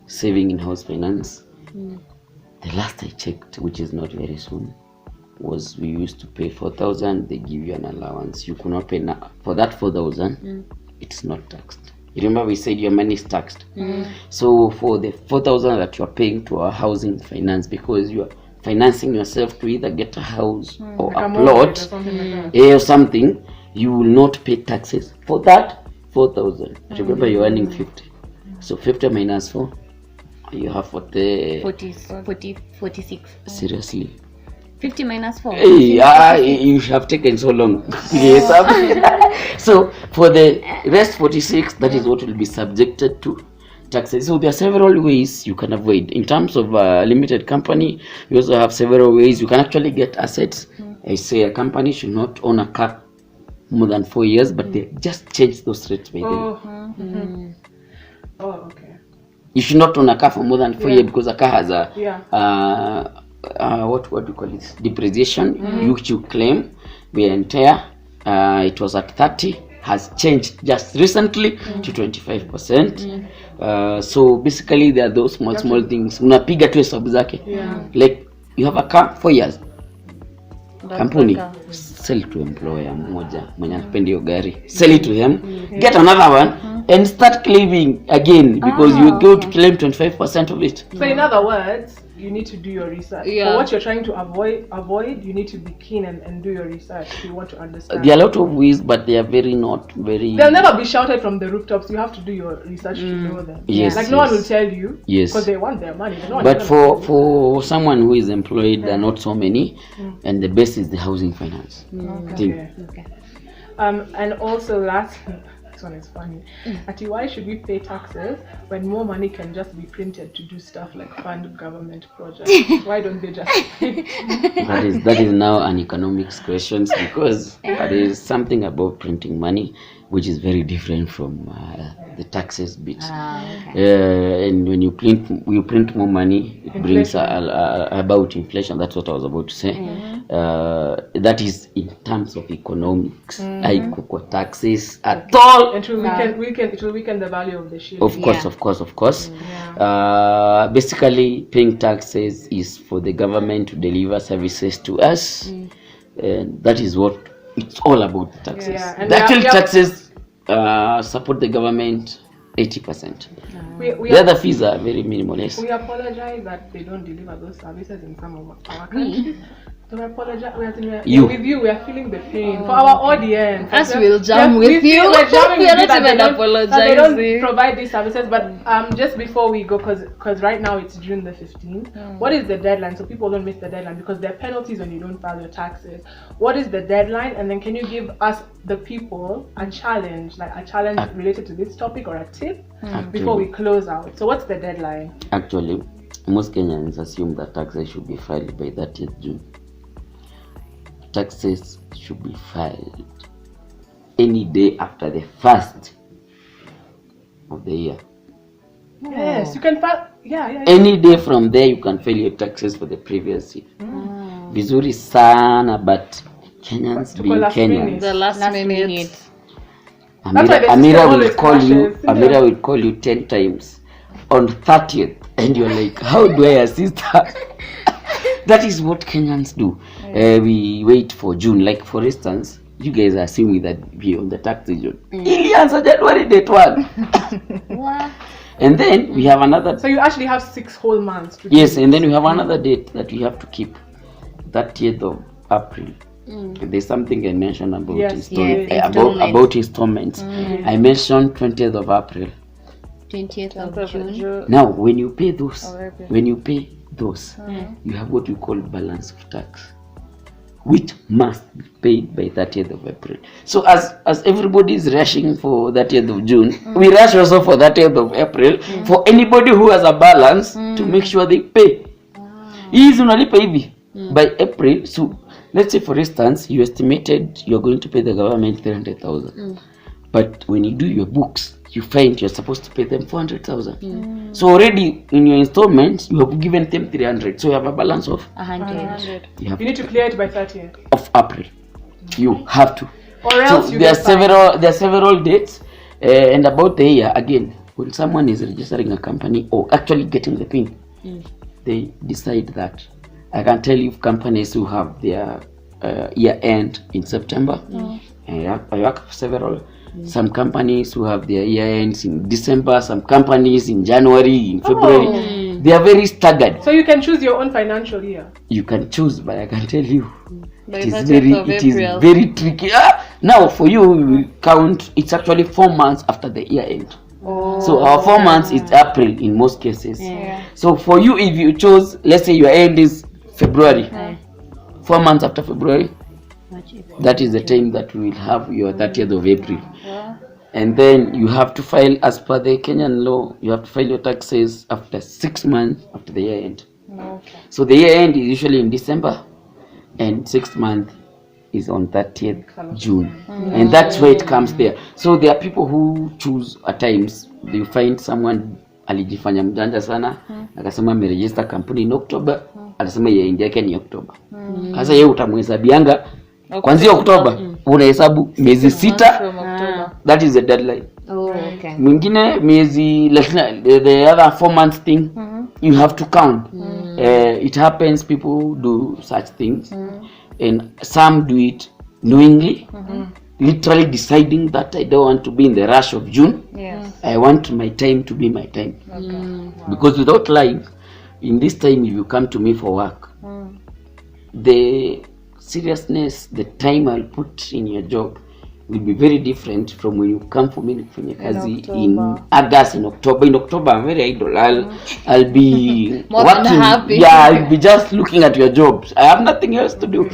saving in house finance. The last I checked, which is not very soon, was we used to pay 4,000. They give you an allowance. You could not pay now for that 4,000. It's not taxed. You remember we said your money is taxed. So for the 4,000 that you are paying to our housing finance, because you are financing yourself to either get a house or Like a mortgage plot or something like that. or something, you will not pay taxes for that 4,000. Remember you're earning 50. So 50 minus 4, you have 40. 46. Seriously. 50 minus 4. Hey, you have taken so long. Yes, so for the rest 46, that is what will be subjected to taxes. So there are several ways you can avoid. In terms of a limited company, you also have several ways you can actually get assets. I say a company should not own a car more than 4 years, but they just change those rates by then. Oh, okay. You should not own a car for more than 4 years because a car has a what do you call it, depreciation, which you claim wear and tear. It was at 30, has changed just recently to 25%. So basically there are those small things. Unapiga tu hesabu zake. Like you have a car 4 years. Kampuni sell to employer mmoja mwenye anapendi hiyo gari, sell it to him, get another one and start claiming again because you go to claim 25% of it. So in other words, you need to do your research. For what you're trying to avoid, you need to be keen and do your research if you want to understand. There are a lot of ways, but they are not very. They'll never be shouted from the rooftops. You have to do your research to know them. Yes, like no one will tell you. Yes. Because they want their money. But for someone who is employed, there are not so many, and the best is the housing finance. Okay. And also last. This one is funny. Ati, why should we pay taxes when more money can just be printed to do stuff like fund government projects? Why don't they just pay? That is now an economics question, because there is something about printing money which is very different from the taxes bit. And when you print more money, it brings about inflation. That's what I was about to say. That is in terms of economics. Taxes at all. It will weaken the value of the shilling. Of course. Basically, paying taxes is for the government to deliver services to us, and that is what it's all about. Taxes. The actual taxes support the government 80%. The other fees are very minimalist. We apologize that they don't deliver those services in some of our countries. So we apologize. With you, we are feeling the pain. For our audience, us will jam with you. We're jamming we with are you not even apologizing. they don't provide these services. But just before we go, because right now it's June the 15th. What is the deadline? So people don't miss the deadline, because there are penalties when you don't file your taxes. What is the deadline? And then can you give us, the people, a challenge related to this topic, or a tip before we close out? So what's the deadline? Actually, most Kenyans assume that taxes should be filed by 30th June. Taxes should be filed any day after the first of the year. Yes, you can file. Yeah. Any day from there, you can file your taxes for the previous year. Vizuri sana, but Kenyans being Kenyans. The last minute. Amira will call you 10 times on 30th, and you're like, how do I assist her? That is what Kenyans do. We wait for June. Like, for instance, you guys are assuming that we on the tax season. Ilianza January date 1. And then we have another. So you actually have 6 whole months to Yes, and then we have another date that we have to keep. 30th of April. There's something I mentioned about about installments. I mentioned 20th of April. 20th of June. Now, when you pay those, you have what we call balance of tax, which must be paid by 30th of April. So as everybody is rushing for 30th of June, we rush also for 30th of April for anybody who has a balance to make sure they pay. Hizi unalipa hivi by April. So let's say, for instance, you estimated you're going to pay the government 300,000, but when you do your books, you find you're supposed to pay them 400,000. So already in your installments, you have given them 300. So you have a balance of 100. You need to clear it by 30th of April. You have to. Or else there are several dates, and about the year again. When someone is registering a company or actually getting the PIN, they decide that. I can tell you companies who have their year end in September. I work for several. Some companies who have their year ends in December, some companies in January, in February. They are very staggered. So you can choose your own financial year. You can choose, but I can tell you, By it is very tricky. Now for you, we count. It's actually 4 months after the year end. So our 4 months is April in most cases. So for you, if you chose, let's say your end is February, 4 months after February, that is the time that we will have your 30th of April. And then you have to file, as per the Kenyan law, you have to file your taxes after 6 months after the year end. So the year end is usually in December, and 6th month is on 30th June. And that's where it comes there. So there are people who choose at times. You find someone alijifanya mjanja sana, akasema ameregister company in October, anasema ya India yake ni Oktoba. Sasa yeye utamhesabianga kuanzia Oktoba, unahesabu miezi 6, that is the deadline. Okay. Mwingine miezi like the other 4 months thing, you have to count. It happens, people do such things, and some do it knowingly, literally deciding that I don't want to be in the rush of June. I want my time to be my time. Because without lying, in this time if you come to me for work, the seriousness, the time I'll put in your job will be very different from when you come for me kufanya kazi in August, in October. In October I'm very idle. I'll be working. I'll be just looking at your jobs. I have nothing else to do.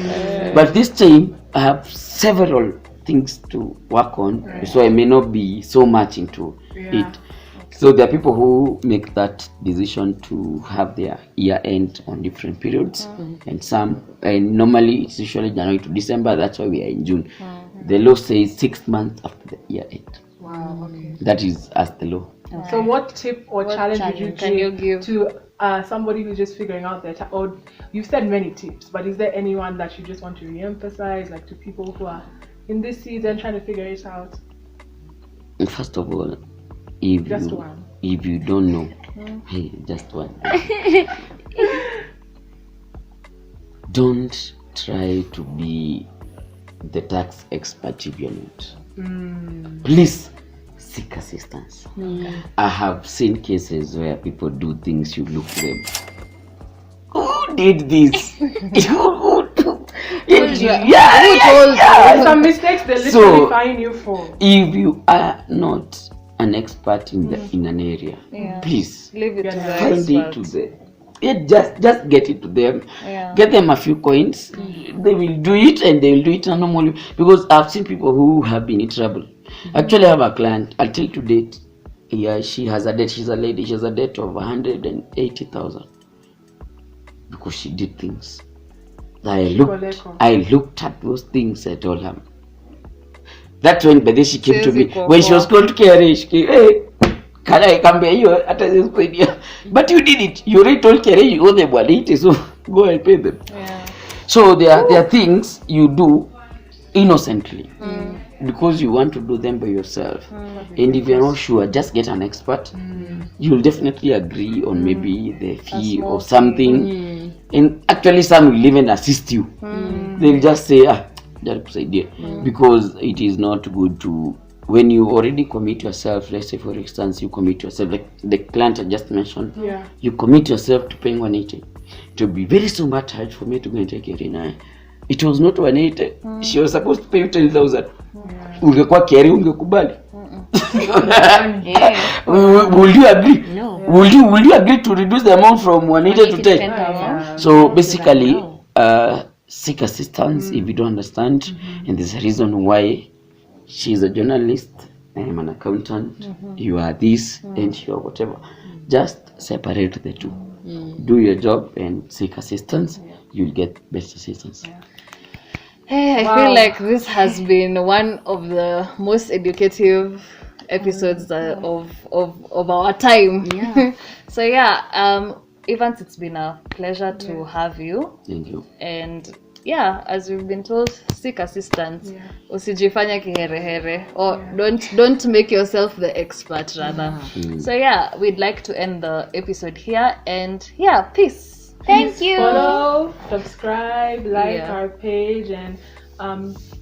But this time I have several things to work on, so I may not be so much into it. So there are people who make that decision to have their year end on different periods, and some, and normally it's usually January to December. That's why we are in June. The law says 6 months after the year end. Wow. Okay. That is as the law. Okay. So what tip or challenge would you give to somebody who's just figuring out their or you've said many tips, but is there anyone that you just want to re-emphasize, like to people who are in this season trying to figure it out? First of all, if you don't know, hey, just one. Don't try to be the tax expert if you're not. Please seek assistance. I have seen cases where people do things, you look them. Who did this? Who told you? Some mistakes they literally fine you for. If you are not an expert in an area, please leave it to find it to them. Just get it to them. Get them a few coins. They will do it, and they will do it normally. Because I've seen people who have been in trouble. Actually, I have a client. I'll tell you to date. Yeah, she has a debt. She's a lady. She has a debt of 180,000 because she did things. I looked at those things. I told her. That's when by then she came to me. When she was called to KRA, she came, hey, can I come by you at this point? But you did it. You already told KRA you owe them 180, so go and pay them. So there are things you do innocently because you want to do them by yourself. And if you're not sure, just get an expert. You'll definitely agree on maybe the fee or something. And actually some will even assist you. They'll just say, that's idea. Because it is not good to, when you already commit yourself, let's say for instance you commit yourself, like the client I just mentioned, you commit yourself to paying 180. It would be very so much hard for me to go and take it. It was not 180. She was supposed to pay you 10,000. Ungekuwa Keri ungekubali. Will you agree? No. Will you agree to reduce the amount from 180 to 10? So basically, seek assistance if you don't understand, and there's a reason why. She's a journalist, I am an accountant, you are this and you are whatever. Just separate the two. Do your job and seek assistance. You'll get best assistance. Hey, I feel like this has been one of the most educative episodes of our time. So Evans, it's been a pleasure to have you. Thank you. And as we've been told, seek assistance. Usijifanya kiherehere, or don't make yourself the expert rather. So we'd like to end the episode here, and peace. Thank you. Follow, subscribe, like our page, and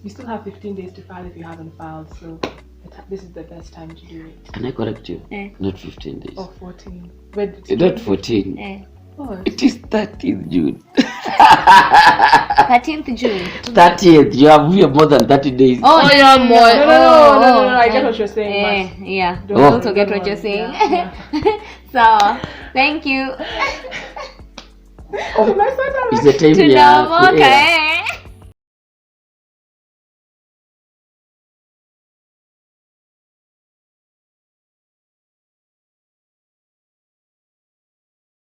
you still have 15 days to file if you haven't filed. So this is the best time to do it. Can I correct you? Not 15 days. Or 14. Not 14. It is 30th June. 13th June. 30th. You have more than 30 days. Oh, you have more. No. I get what you're saying. Don't forget what you're saying. So, thank you. It's the time. Okay.